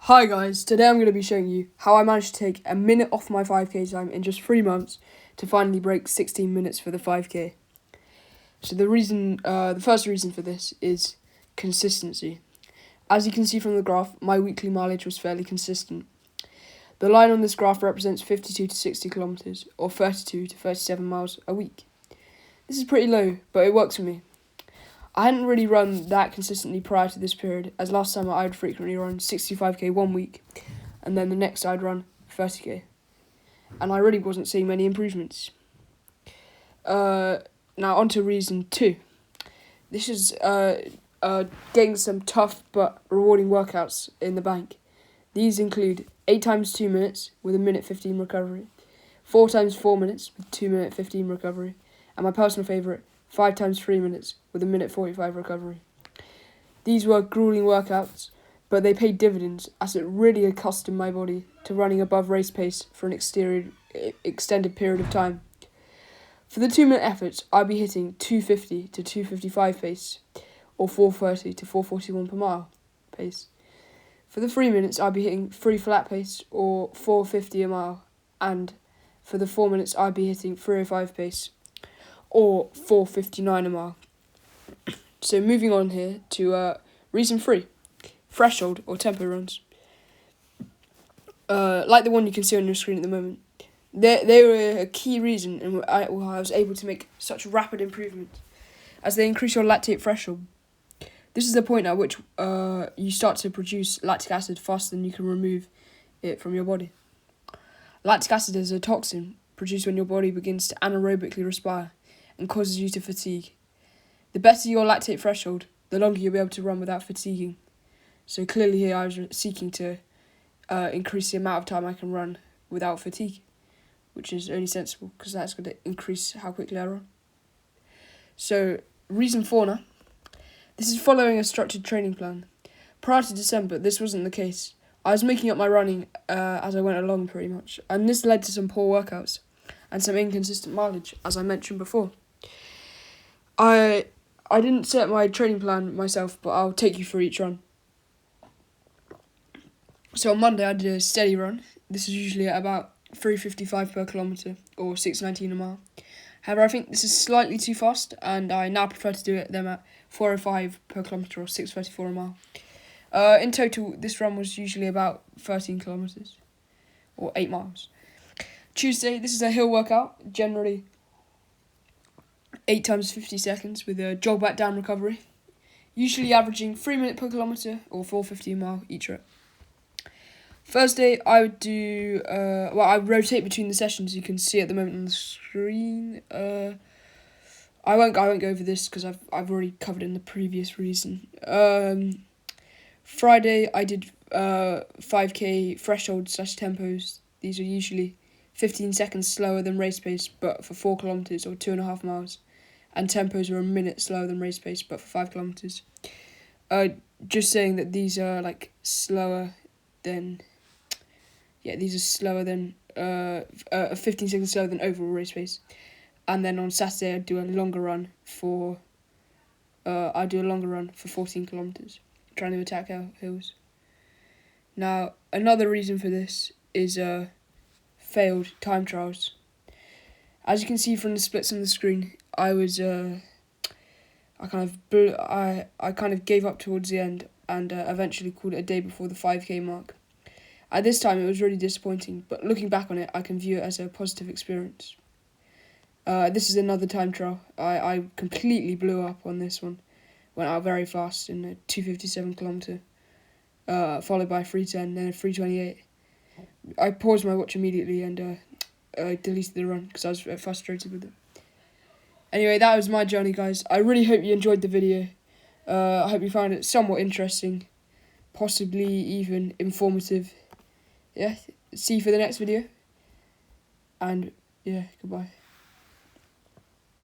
Hi guys, today I'm going to be showing you how I managed to take a minute off my 5k time in just 3 months to finally break 16 minutes for the 5k. So the first reason for this is consistency. As you can see from the graph, my weekly mileage was fairly consistent. The line on this graph represents 52 to 60 kilometers or 32 to 37 miles a week. This is pretty low, but it works for me. I hadn't really run that consistently prior to this period, as last summer I would frequently run 65k one week, and then the next I'd run 30k. And I really wasn't seeing many improvements. Now on to reason 2. This is getting some tough but rewarding workouts in the bank. These include 8 times 2 minutes with a minute 15 recovery, 4 times 4 minutes with 2 minute 15 recovery, and my personal favourite, 5 times 3 minutes with a minute 45 recovery. These were grueling workouts, but they paid dividends as it really accustomed my body to running above race pace for an extended period of time. For the 2 minute efforts, I'd be hitting 250 to 255 pace, or 430 to 441 per mile pace. For the 3 minutes, I'd be hitting 3 flat pace, or 450 a mile, and for the 4 minutes, I'd be hitting 305 pace, or 459 a mile. So moving on here to reason 3, threshold or tempo runs. Like the one you can see on your screen at the moment. They were a key reason in why I was able to make such rapid improvements, as they increase your lactate threshold. This is the point at which you start to produce lactic acid faster than you can remove it from your body. Lactic acid is a toxin produced when your body begins to anaerobically respire and causes you to fatigue. The better your lactate threshold, the longer you'll be able to run without fatiguing. So clearly here I was seeking to increase the amount of time I can run without fatigue, which is only sensible because that's going to increase how quickly I run. So reason 4 now. This is following a structured training plan. Prior to December, this wasn't the case. I was making up my running as I went along pretty much, and this led to some poor workouts and some inconsistent mileage, as I mentioned before. I didn't set my training plan myself, but I'll take you through each run. So on Monday I did a steady run. This is usually at about 3:55 per kilometre or 6:19 a mile. However, I think this is slightly too fast, and I now prefer to do them at 4:05 per kilometre or 6:34 a mile. In total, this run was usually about 13 kilometres or 8 miles. Tuesday, this is a hill workout, generally 8 times 50 seconds with a jog back down recovery, usually averaging 3 minutes per kilometre or 4:50 a mile each rep. Thursday, I would do, I rotate between the sessions, you can see at the moment on the screen. I won't go over this because I've already covered it in the previous reason. Friday, I did 5k threshold / tempos. These are usually 15 seconds slower than race pace, but for 4 kilometres or 2.5 miles. And tempos are a minute slower than race pace, but for 5 kilometres. Just saying that these are slower than... Yeah, these are slower than 15 seconds slower than overall race pace. And then on Saturday, I do a longer run for 14 kilometres, trying to attack hills. Now, another reason for this is failed time trials. As you can see from the splits on the screen, I kind of gave up towards the end and eventually called it a day before the 5k mark. At this time, it was really disappointing, but looking back on it, I can view it as a positive experience. This is another time trial. I completely blew up on this one. Went out very fast in a 2:57 kilometre, followed by a 3:10, then a 3:28. I paused my watch immediately and deleted the run because I was frustrated with it. Anyway, that was my journey, guys. I really hope you enjoyed the video. I hope you found it somewhat interesting, possibly even informative. Yeah, see you for the next video. And yeah, goodbye.